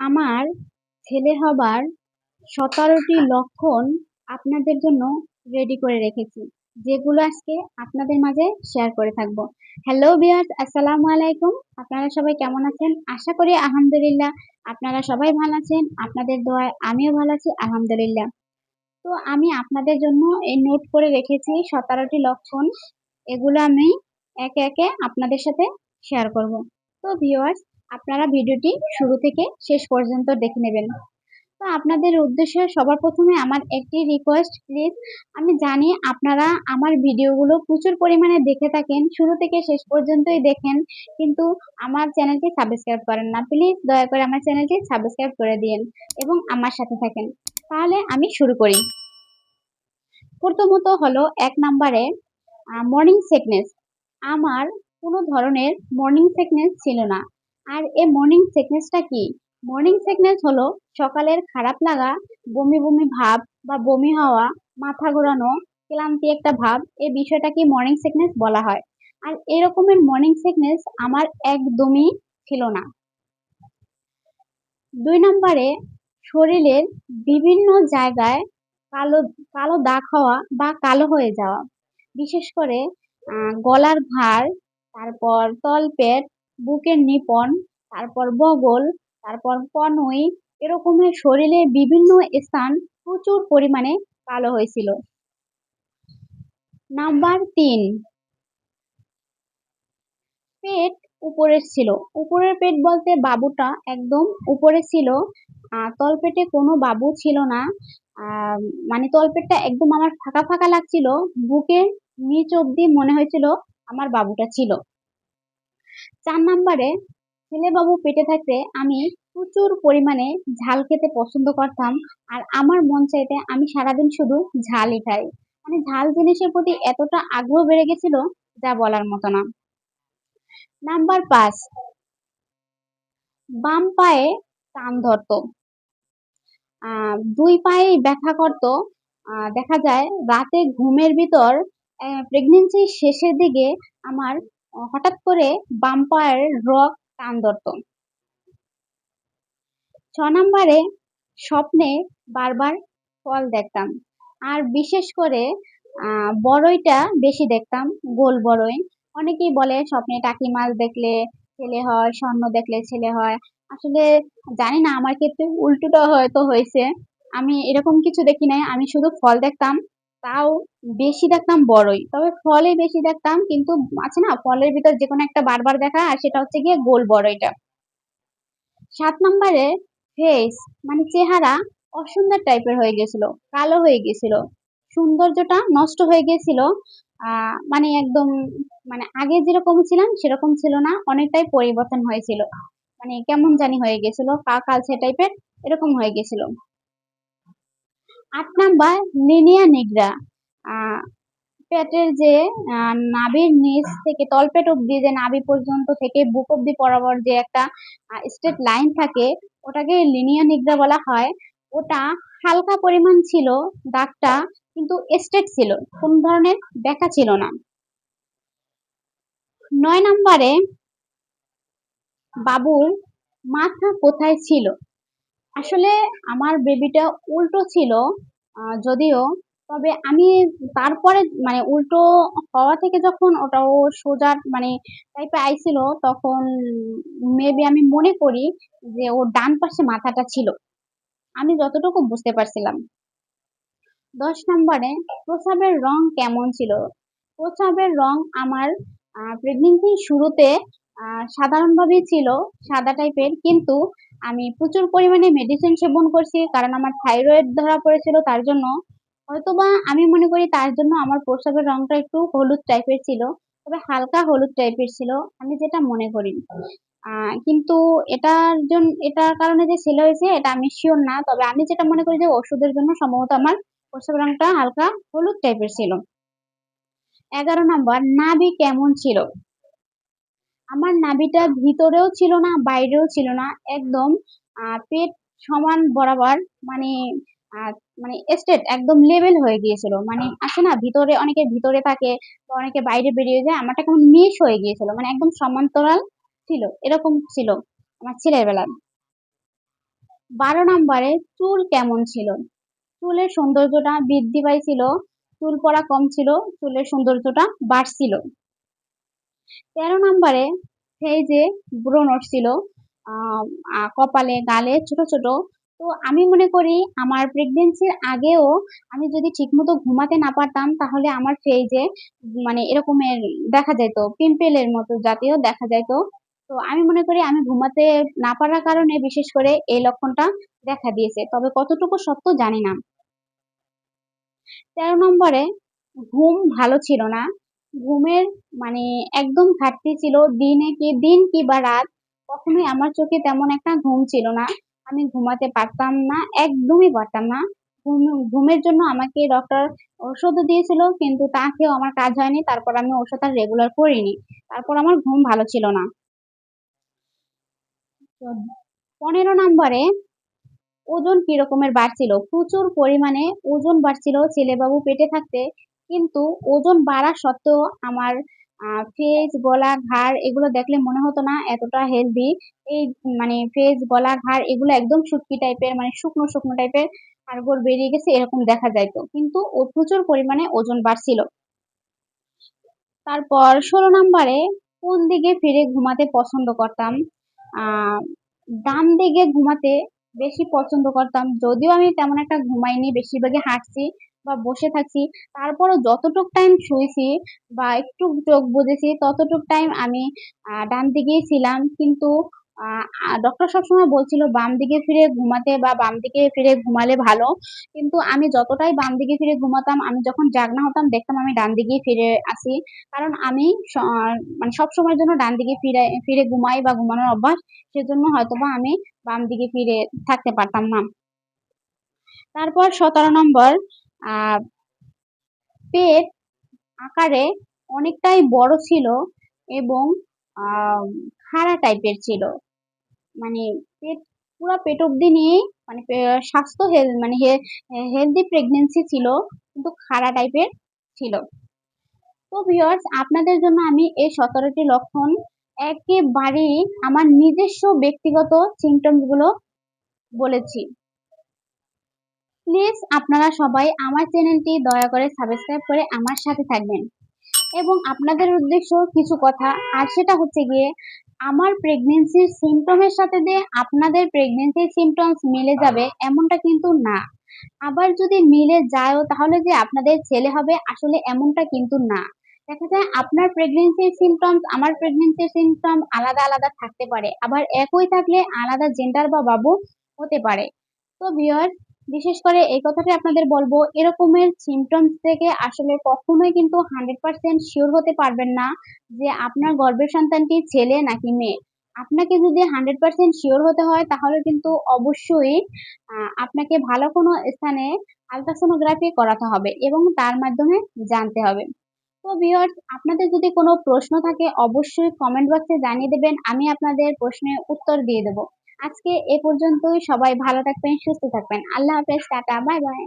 আমার ছেলে হবার ১৭টি লক্ষণ আপনাদের জন্য রেডি করে রেখেছি। যেগুলো আজকে আপনাদের মাঝে শেয়ার করে থাকবো। হ্যালো ভিউয়ার্স, আসসালামু আলাইকুম। আপনারা সবাই কেমন আছেন? আশা করি আলহামদুলিল্লাহ আপনারা সবাই ভালো আছেন। আপনাদের দোয়ায় আমিও ভালো আছি আলহামদুলিল্লাহ। তো আমি আপনাদের জন্য এই নোট করে রেখেছি ১৭টি লক্ষণ। এগুলো আমি একে একে আপনাদের সাথে শেয়ার করব। তো ভিউয়ার্স, আপনারা ভিডিওটি শুরু থেকে শেষ পর্যন্ত দেখে নেবেন। তো আপনাদের উদ্দেশ্যে সবার প্রথমে আমার একটি রিকোয়েস্ট, প্লিজ। আমি জানি আপনারা আমার ভিডিওগুলো প্রচুর পরিমাণে দেখে থাকেন, শুরু থেকে শেষ পর্যন্তই দেখেন, কিন্তু আমার চ্যানেলটি সাবস্ক্রাইব করেন না। প্লিজ দয়া করে আমার চ্যানেলটি সাবস্ক্রাইব করে দিন এবং আমার সাথে থাকেন। তাহলে আমি শুরু করি। প্রথমত হলো ১ নাম্বারে মর্নিং সিকনেস। আমার কোনো ধরনের মর্নিং সিকনেস ছিল না। আর এই মর্নিং সিকনেসটা কি? মর্নিং সিকনেস হলো সকালের খারাপ লাগা, বমি, বমি ভাব বা বমি হওয়া, মাথা ঘোরানো, ক্লান্তি একটা ভাব, এই বিষয়টাকে মর্নিং সিকনেস বলা হয়। আর এরকমের মর্নিং সিকনেস আমার একদমই ছিল না। ২ নম্বরে শরীরের বিভিন্ন জায়গায় কালো কালো দাগ হওয়া বা কালো হয়ে যাওয়া। বিশেষ করে গলার ভাঁড়, তারপর তলপেট, বুকের নিপন, তারপর বগল, তারপর কনুই, এরকমের শরীরের বিভিন্ন স্থান প্রচুর পরিমাণে কালো হয়েছিল। নাম্বার ৩, পেট উপরের ছিল। উপরের পেট বলতে বাবুটা একদম উপরে ছিল। তলপেটে কোনো বাবু ছিল না। মানে তলপেটটা একদম আমার ফাঁকা, ফাঁকা লাগছিল। বুকের নিচ অব্দি মনে হয়েছিল আমার বাবুটা ছিল। ৪ নাম্বারে ছেলেবাবু পেটে থাকতে আমি প্রচুর পরিমাণে ঝাল খেতে পছন্দ করতাম। আর আমার মন চাইতে আমি সারাদিন শুধু ঝালই খাই। মানে ঝাল জিনিসের প্রতি এতটা আগ্রহ বেড়ে গেছিল যা বলার মতো না। নাম্বার ৫, বাম পায়ে টান ধরতো। ২ পায়েই ব্যথা করতো। দেখা যায় রাতে ঘুমের ভিতর প্রেগন্যান্সির শেষের দিকে আমার হঠাৎ করে বাম পায়ের রগ টান ধরতো। ৬ নাম্বারে স্বপ্নে বারবার ফল দেখতাম। আর বিশেষ করে বড়ইটা বেশি দেখতাম, গোল বড়ই। অনেকেই বলে স্বপ্নে টাকি মাছ দেখলে ছেলে হয়, স্বর্ণ দেখলে ছেলে হয়। আসলে জানি না, আমার ক্ষেত্রে উল্টোটা হয়তো হয়েছে। আমি এরকম কিছু দেখি নাই। আমি শুধু ফল দেখতাম। তাও বেশি দেখতাম বড়ই। তবে ফলই বেশি দেখতাম, কিন্তু আছে না ফলের ভিতর যেকোনো একটা বারবার দেখা, আর সেটা হচ্ছে গিয়ে গোল বড়ইটা। ৭ নাম্বারে ফেস, মানে চেহারা অসুন্দর টাইপের হয়ে গেছিল, কালো হয়ে গেছিল, সৌন্দর্যটা নষ্ট হয়ে গেছিল। মানে একদম, মানে আগে যেরকম ছিলাম সেরকম ছিল না, অনেকটাই পরিবর্তন হয়েছিল। মানে কেমন জানি হয়ে গেছিল, কালচে টাইপের এরকম হয়ে গেছিল। ৮ নাম্বার লিনিয়া নিগ্রা। আহ পেটের যে নাভির নিচ থেকে তলপেট অব্দি, যে নাভি পর্যন্ত থেকে বুক অব্দি বরাবর যে একটা স্ট্রেট লাইন থাকে, ওটাকে লিনিয়া নিগ্রা বলা হয়। ওটা হালকা পরিমাণ ছিল দাগটা, কিন্তু স্ট্রেট ছিল, কোন ধরনের ব্যাকা ছিল না। ৯ নাম্বারে বাবুর মাথা কোথায় ছিল? আসলে আমার বেবিটা উল্টো ছিল যদিও, তবে আমি তারপরে মানে উল্টো হওয়া থেকে যখন ওটা ও সোজা মানে টাইপে আইছিল, তখন মেবি আমি মনে করি যে ওর ডান পাশে মাথাটা ছিল। আমি যতটুকু বুঝতে পারছিলাম। ১০ নম্বরে প্রস্রাবের রং কেমন ছিল? প্রস্রাবের রং আমার প্রেগনেন্সির শুরুতে সাধারণভাবেই ছিল, সাদা টাইপের। কিন্তু আমি প্রচুর পরিমাণে মেডিসিন সেবন করছি, কারণ আমার থাইরয়েড ধরা পড়েছিল। তার জন্য হয়তোবা আমি মনে করি তার জন্য আমার প্রস্রাবের রংটা একটু হলুদ টাইপের ছিল। তবে হালকা হলুদ টাইপের ছিল, আমি যেটা মনে করি। কিন্তু এটার কারণে যে ছেলে হয়েছে এটা আমি সিওর না। তবে আমি যেটা মনে করি যে ওষুধের জন্য সম্ভবত আমার প্রস্রাবের রংটা হালকা হলুদ টাইপের ছিল। ১১ নাম্বার, নাভি কেমন ছিল? আমার নাভিটা ভিতরেও ছিল না, বাইরেও ছিল না। একদম পেট সমান বরাবর, মানে আ মানে স্ট্রেট একদম লেভেল হয়ে গিয়েছিল। মানে আছে না ভিতরে, অনেকে ভিতরে থাকে বা অনেকে বাইরে বেরিয়ে যায়। আমারটা কেমন মিশ হয়ে গিয়েছিল। মানে একদম সমান্তরাল ছিল। এরকম ছিল আমার ছেলের বেলায়। 12 নম্বরে চুল কেমন ছিল? চুলের সৌন্দর্যটা বৃদ্ধি পাইছিল, চুল পড়া কম ছিল, চুলের সৌন্দর্যটা বাড়ছিল। 13 নম্বরে সেই যে ব্রণ উঠছিল আ আ কপালে, গালে ছোট, ছোট। তো আমি মনে করি আমার প্রেগন্যান্সির আগেও আমি যদি ঠিকমতো ঘুমাতে না পারতাম তাহলে আমার ফেইজে মানে এরকমের দেখা যাইত, পিম্পলের মতো জাতীয় দেখা যাইত। তো আমি মনে করি আমি ঘুমাতে না পারার কারণে বিশেষ করে এই লক্ষণটা দেখা দিয়েছে। তবে কতটুকু সত্য জানি না। ১৩ নম্বরে ঘুম ভালো ছিল না। ঘুমের মানে একদম ঘাটতি ছিল। দিন কি বা রাত কখনোই আমার চোখে তেমন একটা ঘুম ছিল না। আমি ঘুমাতে পারতাম না, একদমই পারতাম না। ঘুম ঘুমের জন্য আমাকে ডক্টর ঔষধও দিয়েছিল কিন্তু তা খেয়েও আমার কাজ হয়নি। তারপর আমি ওষুধ আর রেগুলার করিনি। তারপর আমার ঘুম ভালো ছিল না। তো ১৫ নম্বরে ওজন কি রকমের বাড়ছিল? প্রচুর পরিমাণে ওজন বাড়ছিল ছেলেবাবু পেটে থাকতে। কিন্তু ওজন বাড়া সত্ত্বেও আমার ফেস, গলা, ঘাড় এগুলো দেখলে মনে হতো না এতটা হেলথি। এই মানে ফেস, গলা, ঘাড় এগুলো একদম শুটকি টাইপের মানে শুকনো, শুকনো টাইপের হাড়-গোড় বেরিয়ে গেছে এরকম দেখা যাইত। কিন্তু ও প্রচুর পরিমাণে ওজন বাড়ছিল। তারপর ১৬ নম্বরে কোন দিকে ফিরে ঘুমাতে পছন্দ করতাম? আ ডান দিকে ঘুমাতে বেশি পছন্দ করতাম। যদিও আমি তেমন একটা ঘুমাইনি, বেশিরভাগই হাঁটছি বা বসে থাকছি। তারপরও যতটুক টাইম শুয়েছি বা একটু চোখ বুজেছি ততটুক টাইম আমি ডান দিকেই ছিলাম। কিন্তু আ আ ডক্টর সবসময় বলছিল বাম দিকে ফিরে ঘুমাতে বা বাম দিকে ফিরে ঘুমালে ভালো। কিন্তু আমি যতটাই বাম দিকে ফিরে ঘুমাতাম, আমি যখন জাগনা হতাম দেখতাম আমি ডান দিকেই ফিরে আছি। কারণ আমি মানে সবসময়ের জন্য ডান দিকে ফিরে ঘুমাই বা ঘুমানোর অভ্যাস। সেজন্য হয়তোবা আমি বাম দিকে ফিরে থাকতে পারতাম না। তারপর ১৭ নম্বর আ পেট আকারে অনেকটাই বড় ছিল এবং আ খাড়া টাইপের ছিল। মানে পেট পুরা পেট অব্দি নিয়েই মানে স্বাস্থ্য মানে হেলথি প্রেগন্যান্সি ছিল কিন্তু খাড়া টাইপের ছিল। তো ভিউয়ার্স আপনাদের জন্য আমি এই ১৭ টি লক্ষণ একেবারেই আমার নিজস্ব ব্যক্তিগত symptoms গুলো বলেছি। প্লিজ আপনারা সবাই আমার চ্যানেলটি দয়া করে সাবস্ক্রাইব করে আমার সাথে থাকবেন। এবং আপনাদের উদ্দেশ্য কিছু কথা আর সেটা হচ্ছে গিয়ে আমার প্রেগন্যান্সির সিম্পটমের সাথে যে আপনাদের প্রেগন্যান্সির সিম্পটমস মিলে যাবে এমনটা কিন্তু না। আবার যদি মিলে যায়ও তাহলে যে আপনাদের ছেলে হবে আসলে এমনটা কিন্তু না। দেখা যায় আপনার প্রেগন্যান্সির সিম্পটমস আমার প্রেগন্যান্সির সিম্পটম আলাদা, আলাদা থাকতে পারে। আবার একই থাকলে আলাদা জেন্ডার বা বাবু হতে পারে। তো ভিউয়ার্স বিশেষ করে এই কথাটাই আপনাদের বলবো, এরকমের symptoms থেকে আসলে কখনোই কিন্তু 100% সিউর হতে পারবেন না যে আপনার গর্ভের সন্তানটি ছেলে নাকি মেয়ে। আপনাকে যদি 100% সিউর হতে হয় তাহলে কিন্তু অবশ্যই আপনাকে ভালো কোনো স্থানে আল্ট্রাসোনোগ্রাফি করাতে হবে এবং তার মাধ্যমে জানতে হবে। তো ভিউয়ার্স আপনাদের যদি কোনো প্রশ্ন থাকে অবশ্যই কমেন্ট বক্সে জানিয়ে দেবেন। আমি আপনাদের প্রশ্নের উত্তর দিয়ে দেব। আজকে এ পর্যন্তই। সবাই ভালো থাকবেন, সুস্থ থাকবেন। আল্লাহ হাফেজ, টাটা, বাই বাই।